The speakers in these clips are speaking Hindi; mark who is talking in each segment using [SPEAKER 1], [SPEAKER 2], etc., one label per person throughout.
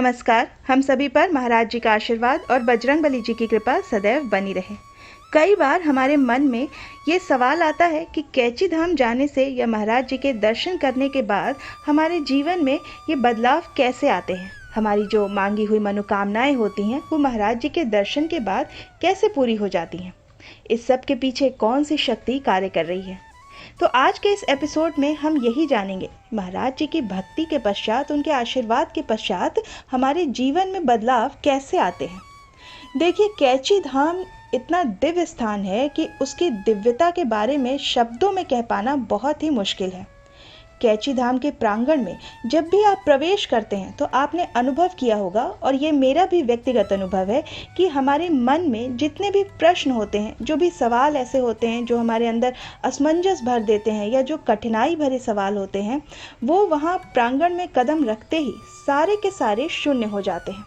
[SPEAKER 1] नमस्कार। हम सभी पर महाराज जी का आशीर्वाद और बजरंगबली जी की कृपा सदैव बनी रहे। कई बार हमारे मन में ये सवाल आता है कि कैची धाम जाने से या महाराज जी के दर्शन करने के बाद हमारे जीवन में ये बदलाव कैसे आते हैं। हमारी जो मांगी हुई मनोकामनाएं होती हैं वो महाराज जी के दर्शन के बाद कैसे पूरी हो जाती हैं। इस सब के पीछे कौन सी शक्ति कार्य कर रही है। तो आज के इस एपिसोड में हम यही जानेंगे, महाराज जी की भक्ति के पश्चात, उनके आशीर्वाद के पश्चात हमारे जीवन में बदलाव कैसे आते हैं। देखिए, कैची धाम इतना दिव्य स्थान है कि उसकी दिव्यता के बारे में शब्दों में कह पाना बहुत ही मुश्किल है। कैची धाम के प्रांगण में जब भी आप प्रवेश करते हैं तो आपने अनुभव किया होगा, और ये मेरा भी व्यक्तिगत अनुभव है, कि हमारे मन में जितने भी प्रश्न होते हैं, जो भी सवाल ऐसे होते हैं जो हमारे अंदर असमंजस भर देते हैं या जो कठिनाई भरे सवाल होते हैं, वो वहाँ प्रांगण में कदम रखते ही सारे के सारे शून्य हो जाते हैं।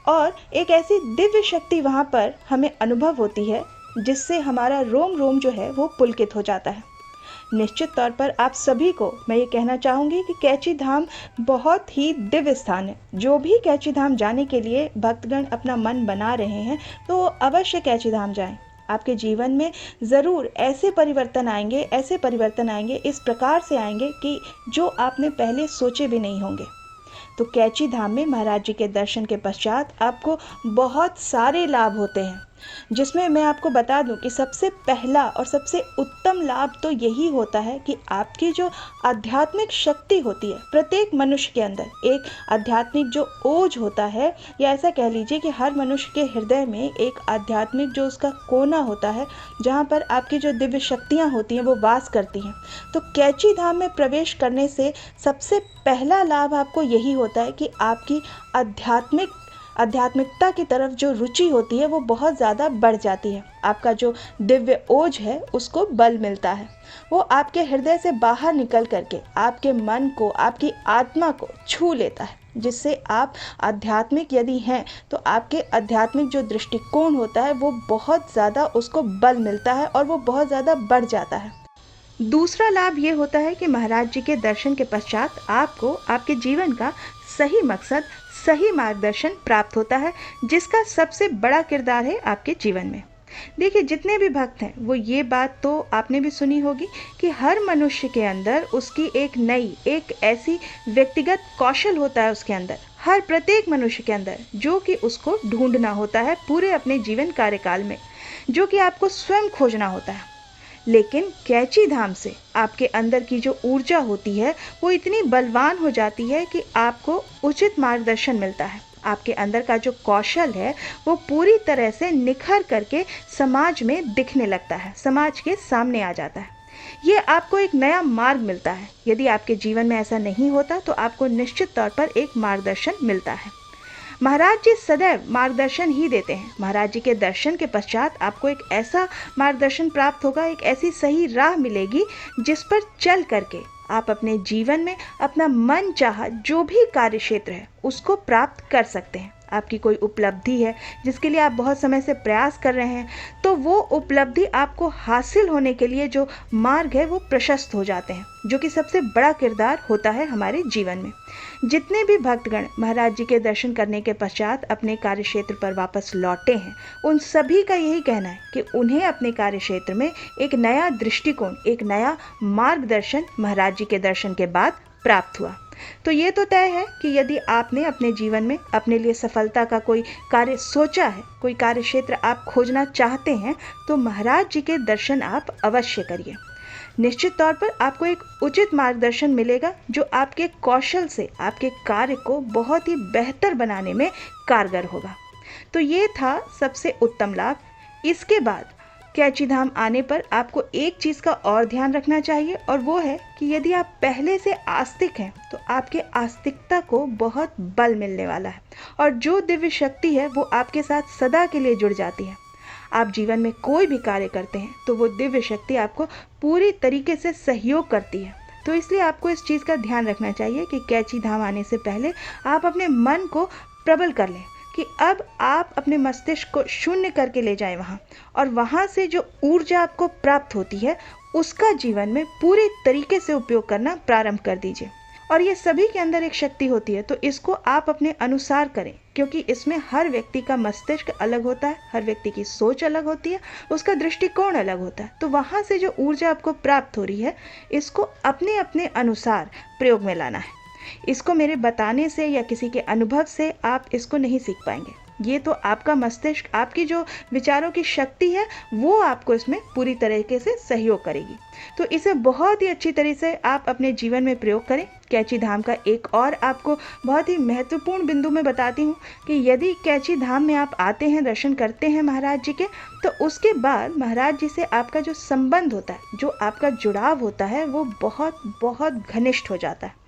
[SPEAKER 1] और एक ऐसी दिव्य शक्ति वहाँ पर हमें अनुभव होती है जिससे हमारा रोम रोम जो है वो पुलकित हो जाता है। निश्चित तौर पर आप सभी को मैं ये कहना चाहूँगी कि कैची धाम बहुत ही दिव्य स्थान है। जो भी कैची धाम जाने के लिए भक्तगण अपना मन बना रहे हैं तो अवश्य कैची धाम जाएं। आपके जीवन में ज़रूर ऐसे परिवर्तन आएंगे, इस प्रकार से आएंगे कि जो आपने पहले सोचे भी नहीं होंगे। तो कैची धाम में महाराज जी के दर्शन के पश्चात आपको बहुत सारे लाभ होते हैं, जिसमें मैं आपको बता दूं कि सबसे पहला और सबसे उत्तम लाभ तो यही होता है कि आपकी जो आध्यात्मिक शक्ति होती है, प्रत्येक मनुष्य के अंदर एक आध्यात्मिक जो ओज होता है, या ऐसा कह लीजिए कि हर मनुष्य के हृदय में एक आध्यात्मिक जो उसका कोना होता है, जहाँ पर आपकी जो दिव्य शक्तियाँ होती हैं वो वास करती हैं। तो कैची धाम में प्रवेश करने से सबसे पहला लाभ आपको यही होता है कि आपकी आध्यात्मिकता की तरफ जो रुचि होती है वो बहुत ज़्यादा बढ़ जाती है। आपका जो दिव्य ओज है उसको बल मिलता है। वो आपके हृदय से बाहर निकल करके आपके मन को, आपकी आत्मा को छू लेता है, जिससे आप आध्यात्मिक यदि हैं तो आपके आध्यात्मिक जो दृष्टिकोण होता है वो बहुत ज़्यादा उसको बल मिलता है और वो बहुत ज़्यादा बढ़ जाता है। दूसरा लाभ ये होता है कि महाराज जी के दर्शन के पश्चात आपको आपके जीवन का सही मकसद, सही मार्गदर्शन प्राप्त होता है, जिसका सबसे बड़ा किरदार है आपके जीवन में। देखिए, जितने भी भक्त हैं वो ये बात तो आपने भी सुनी होगी कि हर मनुष्य के अंदर उसकी एक ऐसी व्यक्तिगत कौशल होता है उसके अंदर, हर प्रत्येक मनुष्य के अंदर, जो कि उसको ढूंढना होता है पूरे अपने जीवन कार्यकाल में, जो कि आपको स्वयं खोजना होता है। लेकिन कैची धाम से आपके अंदर की जो ऊर्जा होती है वो इतनी बलवान हो जाती है कि आपको उचित मार्गदर्शन मिलता है। आपके अंदर का जो कौशल है वो पूरी तरह से निखर करके समाज में दिखने लगता है, समाज के सामने आ जाता है। ये आपको एक नया मार्ग मिलता है। यदि आपके जीवन में ऐसा नहीं होता तो आपको निश्चित तौर पर एक मार्गदर्शन मिलता है। महाराज जी सदैव मार्गदर्शन ही देते हैं। महाराज जी के दर्शन के पश्चात आपको एक ऐसा मार्गदर्शन प्राप्त होगा, एक ऐसी सही राह मिलेगी जिस पर चल करके आप अपने जीवन में अपना मन चाहा जो भी कार्य क्षेत्र है उसको प्राप्त कर सकते हैं। आपकी कोई उपलब्धि है जिसके लिए आप बहुत समय से प्रयास कर रहे हैं, तो वो उपलब्धि आपको हासिल होने के लिए जो मार्ग है वो प्रशस्त हो जाते हैं, जो कि सबसे बड़ा किरदार होता है हमारे जीवन में। जितने भी भक्तगण महाराज जी के दर्शन करने के पश्चात अपने कार्य क्षेत्र पर वापस लौटे हैं, उन सभी का यही कहना है कि उन्हें अपने कार्य क्षेत्र में एक नया दृष्टिकोण, एक नया मार्गदर्शन महाराज जी के दर्शन के बाद प्राप्त हुआ। तो ये तो तय है कि यदि आपने अपने जीवन में अपने लिए सफलता का कोई कार्य सोचा है, कोई कार्य क्षेत्र आप खोजना चाहते हैं, तो महाराज जी के दर्शन आप अवश्य करिए। निश्चित तौर पर आपको एक उचित मार्गदर्शन मिलेगा जो आपके कौशल से आपके कार्य को बहुत ही बेहतर बनाने में कारगर होगा। तो ये था सबसे उत्तम लाभ। इसके बाद कैची धाम आने पर आपको एक चीज़ का और ध्यान रखना चाहिए, और वो है कि यदि आप पहले से आस्तिक हैं तो आपके आस्तिकता को बहुत बल मिलने वाला है, और जो दिव्य शक्ति है वो आपके साथ सदा के लिए जुड़ जाती है। आप जीवन में कोई भी कार्य करते हैं तो वो दिव्य शक्ति आपको पूरी तरीके से सहयोग करती है। तो इसलिए आपको इस चीज़ का ध्यान रखना चाहिए कि कैची धाम आने से पहले आप अपने मन को प्रबल कर लें, कि अब आप अपने मस्तिष्क को शून्य करके ले जाएं वहाँ, और वहाँ से जो ऊर्जा आपको प्राप्त होती है उसका जीवन में पूरे तरीके से उपयोग करना प्रारंभ कर दीजिए। और ये सभी के अंदर एक शक्ति होती है, तो इसको आप अपने अनुसार करें, क्योंकि इसमें हर व्यक्ति का मस्तिष्क अलग होता है, हर व्यक्ति की सोच अलग होती है, उसका दृष्टिकोण अलग होता है। तो वहाँ से जो ऊर्जा आपको प्राप्त हो रही है, इसको अपने अपने अनुसार प्रयोग में लाना है। इसको मेरे बताने से या किसी के अनुभव से आप इसको नहीं सीख पाएंगे। ये तो आपका मस्तिष्क, आपकी जो विचारों की शक्ति है, वो आपको इसमें पूरी तरीके से सहयोग करेगी। तो इसे बहुत ही अच्छी तरह से आप अपने जीवन में प्रयोग करें। कैची धाम का एक और आपको बहुत ही महत्वपूर्ण बिंदु मैं बताती हूँ कि यदि कैची धाम में आप आते हैं, दर्शन करते हैं महाराज जी के, तो उसके बाद महाराज जी से आपका जो संबंध होता है, जो आपका जुड़ाव होता है, वो बहुत बहुत घनिष्ठ हो जाता है।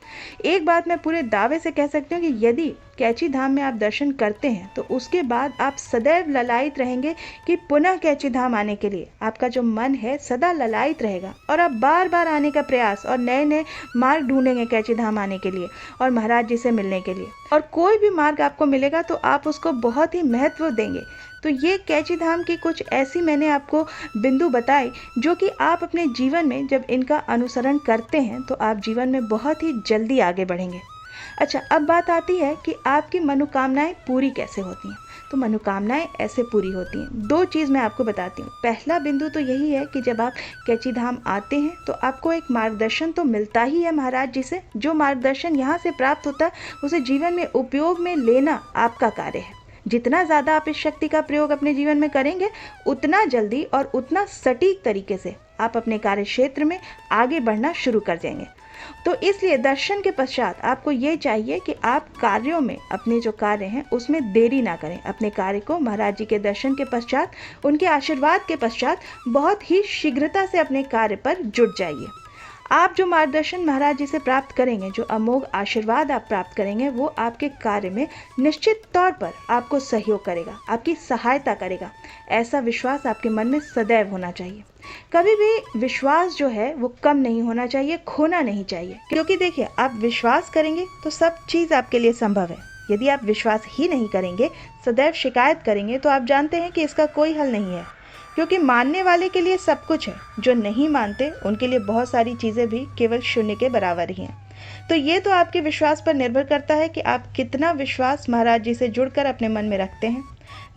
[SPEAKER 1] एक बात मैं पूरे दावे से कह सकती हूँ कि यदि कैची धाम में आप दर्शन करते हैं, तो उसके बाद आप सदैव ललायित रहेंगे कि पुनः कैची धाम आने के लिए। आपका जो मन है सदा ललायित रहेगा और आप बार बार आने का प्रयास और नए नए मार्ग ढूंढेंगे कैची धाम आने के लिए और महाराज जी से मिलने के लिए। और कोई भी मार्ग आपको मिलेगा तो आप उसको बहुत ही महत्व देंगे। तो ये कैची धाम की कुछ ऐसी मैंने आपको बिंदु बताई, जो कि आप अपने जीवन में जब इनका अनुसरण करते हैं तो आप जीवन में बहुत ही जल्दी आगे बढ़ेंगे। अच्छा, अब बात आती है कि आपकी मनोकामनाएं पूरी कैसे होती हैं। तो मनोकामनाएं ऐसे पूरी होती हैं। दो चीज़ मैं आपको बताती हूँ। पहला बिंदु तो यही है कि जब आप कैची धाम आते हैं तो आपको एक मार्गदर्शन तो मिलता ही है महाराज जी से। जो मार्गदर्शन यहाँ से प्राप्त होता है, उसे जीवन में उपयोग में लेना आपका कार्य है। जितना ज़्यादा आप इस शक्ति का प्रयोग अपने जीवन में करेंगे, उतना जल्दी और उतना सटीक तरीके से आप अपने कार्य क्षेत्र में आगे बढ़ना शुरू कर देंगे। तो इसलिए दर्शन के पश्चात आपको ये चाहिए कि आप कार्यों में, अपने जो कार्य हैं उसमें देरी ना करें। अपने कार्य को महाराज जी के दर्शन के पश्चात, उनके आशीर्वाद के पश्चात बहुत ही शीघ्रता से अपने कार्य पर जुट जाइए। आप जो मार्गदर्शन महाराज जी से प्राप्त करेंगे, जो अमोघ आशीर्वाद आप प्राप्त करेंगे, वो आपके कार्य में निश्चित तौर पर आपको सहयोग करेगा, आपकी सहायता करेगा। ऐसा विश्वास आपके मन में सदैव होना चाहिए। कभी भी विश्वास जो है वो कम नहीं होना चाहिए, खोना नहीं चाहिए। क्योंकि देखिए, आप विश्वास करेंगे तो सब चीज़ आपके लिए संभव है। यदि आप विश्वास ही नहीं करेंगे, सदैव शिकायत करेंगे, तो आप जानते हैं कि इसका कोई हल नहीं है। क्योंकि मानने वाले के लिए सब कुछ है, जो नहीं मानते उनके लिए बहुत सारी चीज़ें भी केवल शून्य के बराबर ही हैं। तो ये तो आपके विश्वास पर निर्भर करता है कि आप कितना विश्वास महाराज जी से जुड़कर अपने मन में रखते हैं।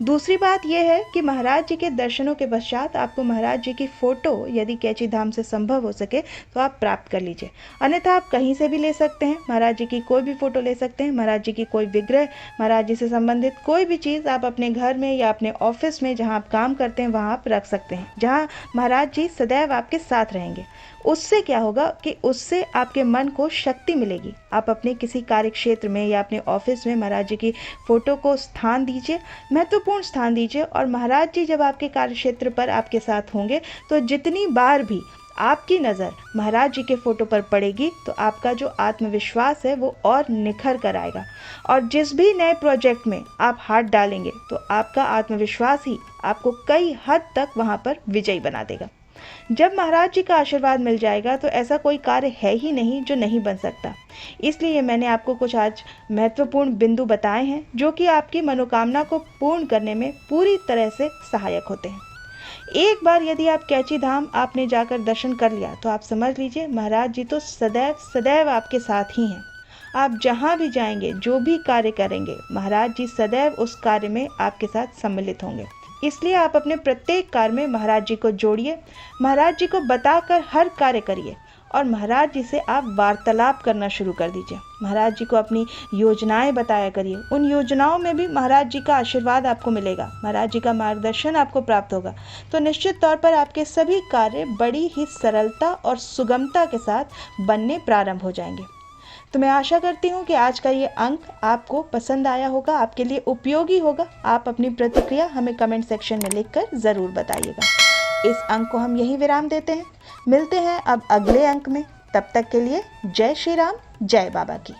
[SPEAKER 1] दूसरी बात यह है कि महाराज जी के दर्शनों के पश्चात आपको महाराज जी की फ़ोटो, यदि कैची धाम से संभव हो सके तो आप प्राप्त कर लीजिए। अन्यथा आप कहीं से भी ले सकते हैं, महाराज जी की कोई भी फ़ोटो ले सकते हैं। महाराज जी की कोई विग्रह, महाराज जी से संबंधित कोई भी चीज़ आप अपने घर में या अपने ऑफिस में जहाँ आप काम करते हैं वहाँ आप रख सकते हैं, जहाँ महाराज जी सदैव आपके साथ रहेंगे। उससे क्या होगा कि उससे आपके मन को शक्ति मिलेगी। आप अपने किसी कार्य क्षेत्र में या अपने ऑफिस में महाराज जी की फ़ोटो को स्थान दीजिए, महत्वपूर्ण स्थान दीजिए। और महाराज जी जब आपके कार्य क्षेत्र पर आपके साथ होंगे, तो जितनी बार भी आपकी नज़र महाराज जी के फ़ोटो पर पड़ेगी, तो आपका जो आत्मविश्वास है वो और निखर कर आएगा। और जिस भी नए प्रोजेक्ट में आप हाथ डालेंगे, तो आपका आत्मविश्वास ही आपको कई हद तक वहाँ पर विजयी बना देगा। जब महाराज जी का आशीर्वाद मिल जाएगा, तो ऐसा कोई कार्य है ही नहीं जो नहीं बन सकता। इसलिए मैंने आपको कुछ आज महत्वपूर्ण बिंदु बताए हैं, जो कि आपकी मनोकामना को पूर्ण करने में पूरी तरह से सहायक होते हैं। एक बार यदि आप कैची धाम आपने जाकर दर्शन कर लिया, तो आप समझ लीजिए महाराज जी तो सदैव सदैव आपके साथ ही हैं। आप जहाँ भी जाएंगे, जो भी कार्य करेंगे, महाराज जी सदैव उस कार्य में आपके साथ सम्मिलित होंगे। इसलिए आप अपने प्रत्येक कार्य में महाराज जी को जोड़िए, महाराज जी को बताकर हर कार्य करिए और महाराज जी से आप वार्तालाप करना शुरू कर दीजिए। महाराज जी को अपनी योजनाएं बताया करिए। उन योजनाओं में भी महाराज जी का आशीर्वाद आपको मिलेगा, महाराज जी का मार्गदर्शन आपको प्राप्त होगा। तो निश्चित तौर पर आपके सभी कार्य बड़ी ही सरलता और सुगमता के साथ बनने प्रारंभ हो जाएंगे। तो मैं आशा करती हूँ कि आज का ये अंक आपको पसंद आया होगा, आपके लिए उपयोगी होगा। आप अपनी प्रतिक्रिया हमें कमेंट सेक्शन में लिखकर ज़रूर बताइएगा। इस अंक को हम यहीं विराम देते हैं। मिलते हैं अब अगले अंक में। तब तक के लिए जय श्री राम, जय बाबा की।